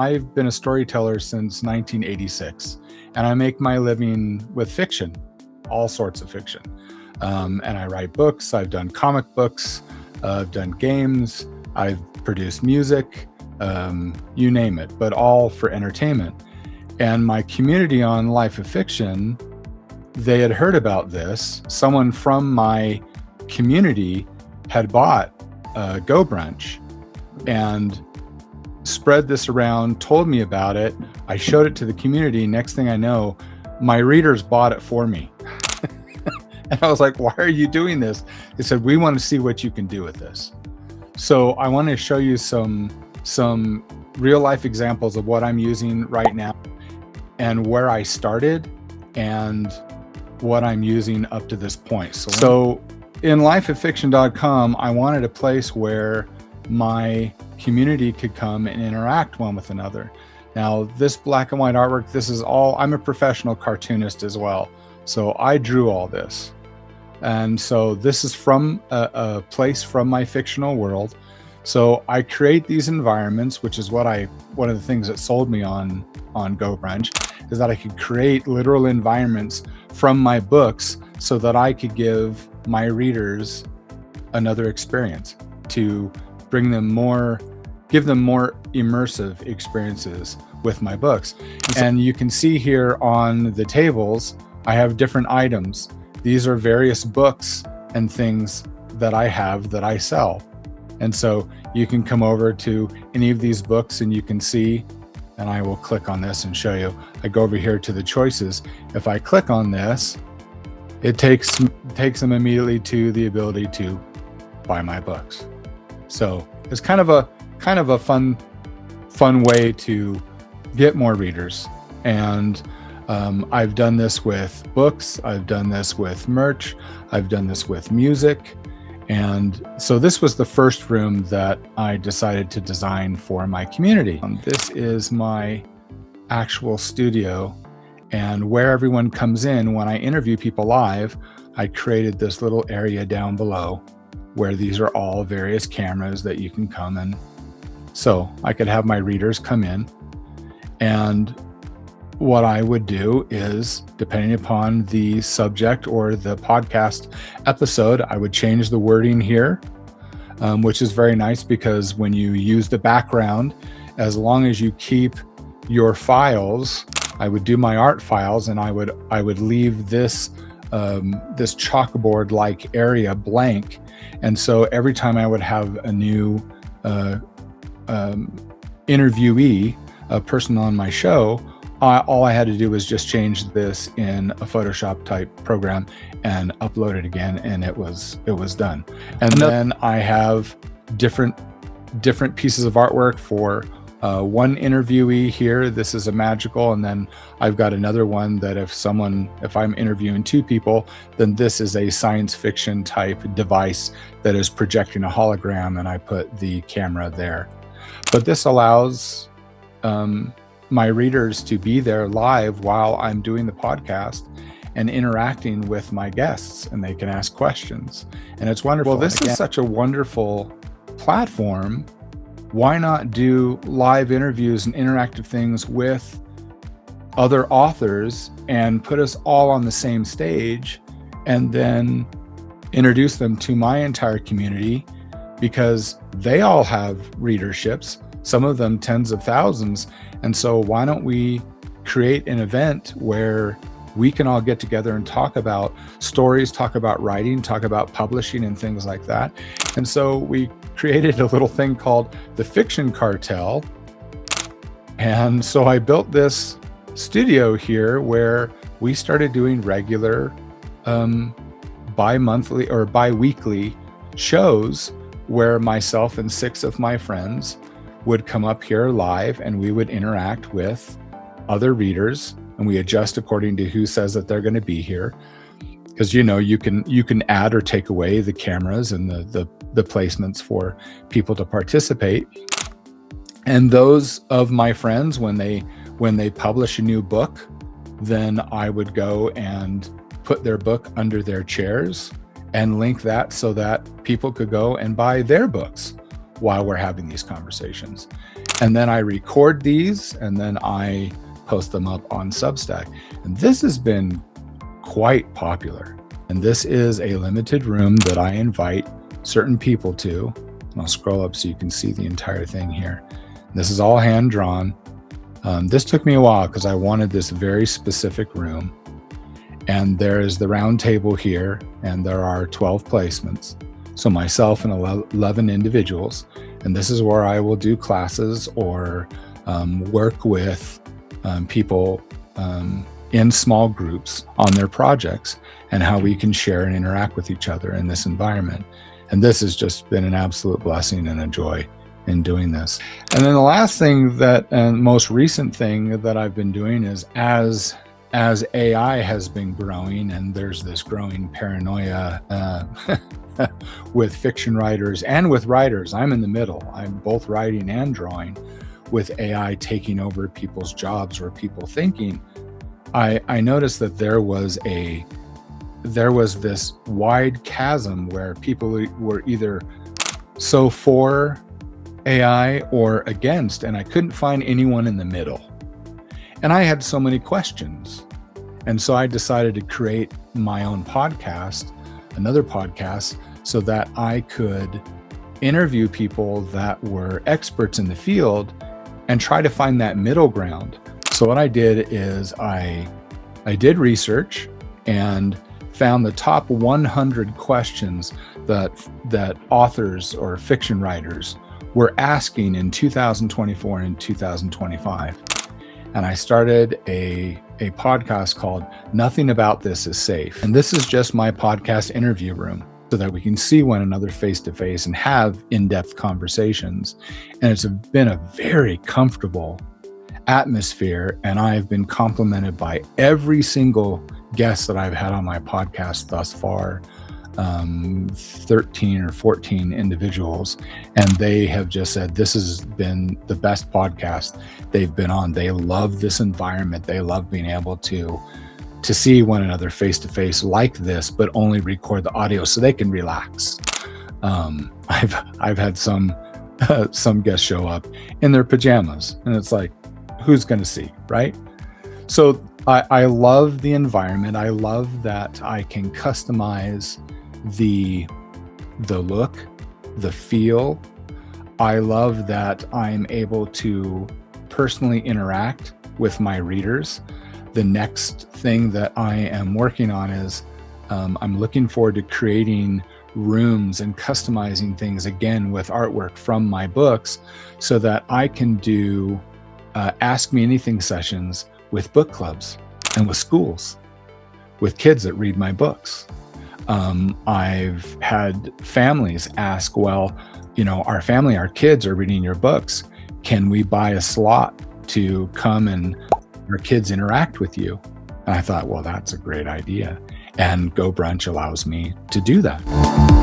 I've been a storyteller since 1986, and I make my living with fiction, all sorts of fiction. And I write books. I've done comic books. I've done games. I've produced music, you name it, but all for entertainment. And my community on Life of Fiction, they had heard about this. Someone from my community had bought GoBrunch and spread this around, told me about it. I showed it to the community. Next thing I know, my readers bought it for me. And I was like, why are you doing this? They said, we want to see what you can do with this. So I want to show you some real life examples of what I'm using right now and where I started and what I'm using up to this point. So in lifeoffiction.com, I wanted a place where my community could come and interact one with another. Now, this black and white artwork, this is all, I'm a professional cartoonist as well. So I drew all this. And so this is from a place from my fictional world. So I create these environments, which is one of the things that sold me on GoBrunch, is that I could create literal environments from my books so that I could give my readers another experience, to bring them give them more immersive experiences with my books. And you can see here on the tables, I have different items. These are various books and things that I have that I sell. And so you can come over to any of these books and you can see, and I will click on this and show you. I go over here to the choices. If I click on this, it takes them immediately to the ability to buy my books. So it's kind of a fun way to get more readers. And I've done this with books, I've done this with merch, I've done this with music. And so this was the first room that I decided to design for my community. This is my actual studio, and where everyone comes in when I interview people live, I created this little area down below where these are all various cameras that you can come in. So I could have my readers come in, and what I would do is, depending upon the subject or the podcast episode, I would change the wording here, which is very nice because when you use the background, as long as you keep your files, I would do my art files and I would leave this this chalkboard-like area blank. And so every time I would have a new interviewee, a person on my show, all I had to do was just change this in a Photoshop type program and upload it again, and it was done. And then I have different pieces of artwork for one interviewee here. This is a magical, and then I've got another one that if I'm interviewing two people, then this is a science fiction type device that is projecting a hologram, and I put the camera there. But this allows my readers to be there live while I'm doing the podcast and interacting with my guests, and they can ask questions. And it's wonderful. Well, this is such a wonderful platform. Why not do live interviews and interactive things with other authors and put us all on the same stage and then introduce them to my entire community, because they all have readerships, some of them tens of thousands. And so why don't we create an event where we can all get together and talk about stories, talk about writing, talk about publishing and things like that. And so we created a little thing called the Fiction Cartel. And so I built this studio here where we started doing regular bi-monthly or bi-weekly shows where myself and 6 of my friends would come up here live and we would interact with other readers, and we adjust according to who says that they're going to be here. Because you can add or take away the cameras and the placements for people to participate. And those of my friends, when they publish a new book, then I would go and put their book under their chairs and link that so that people could go and buy their books while we're having these conversations. And then I record these and then I post them up on Substack. And this has been quite popular. And this is a limited room that I invite certain people to. And I'll scroll up so you can see the entire thing here. This is all hand drawn. This took me a while because I wanted this very specific room. And there's the round table here, and there are 12 placements. So myself and 11 individuals. And this is where I will do classes or work with people in small groups on their projects and how we can share and interact with each other in this environment. And this has just been an absolute blessing and a joy in doing this. And then the last thing that, and most recent thing that I've been doing is as AI has been growing and there's this growing paranoia with fiction writers and with writers. I'm in the middle. I'm both writing and drawing. With AI taking over people's jobs or people thinking, I noticed that there was this wide chasm where people were either so for AI or against, and I couldn't find anyone in the middle. And I had so many questions. And so I decided to create my own podcast, another podcast, so that I could interview people that were experts in the field and try to find that middle ground. So what I did is I did research and found the top 100 questions that authors or fiction writers were asking in 2024 and 2025. And I started a podcast called Nothing About This Is Safe. And this is just my podcast interview room so that we can see one another face to face and have in-depth conversations. And it's been a very comfortable atmosphere. And I've been complimented by every single guest that I've had on my podcast thus far. 13 or 14 individuals, and they have just said this has been the best podcast they've been on. They love this environment. They love being able to see one another face to face like this, but only record the audio so they can relax. I've had some guests show up in their pajamas, and it's like, who's going to see, right? So I love the environment. I love that I can customize the look, the feel. I love that I'm able to personally interact with my readers. The next thing that I am working on is I'm looking forward to creating rooms and customizing things again with artwork from my books so that I can do Ask Me Anything sessions with book clubs and with schools, with kids that read my books. I've had families ask, well, our kids are reading your books. Can we buy a slot to come and our kids interact with you? And I thought, well, that's a great idea. And GoBrunch allows me to do that.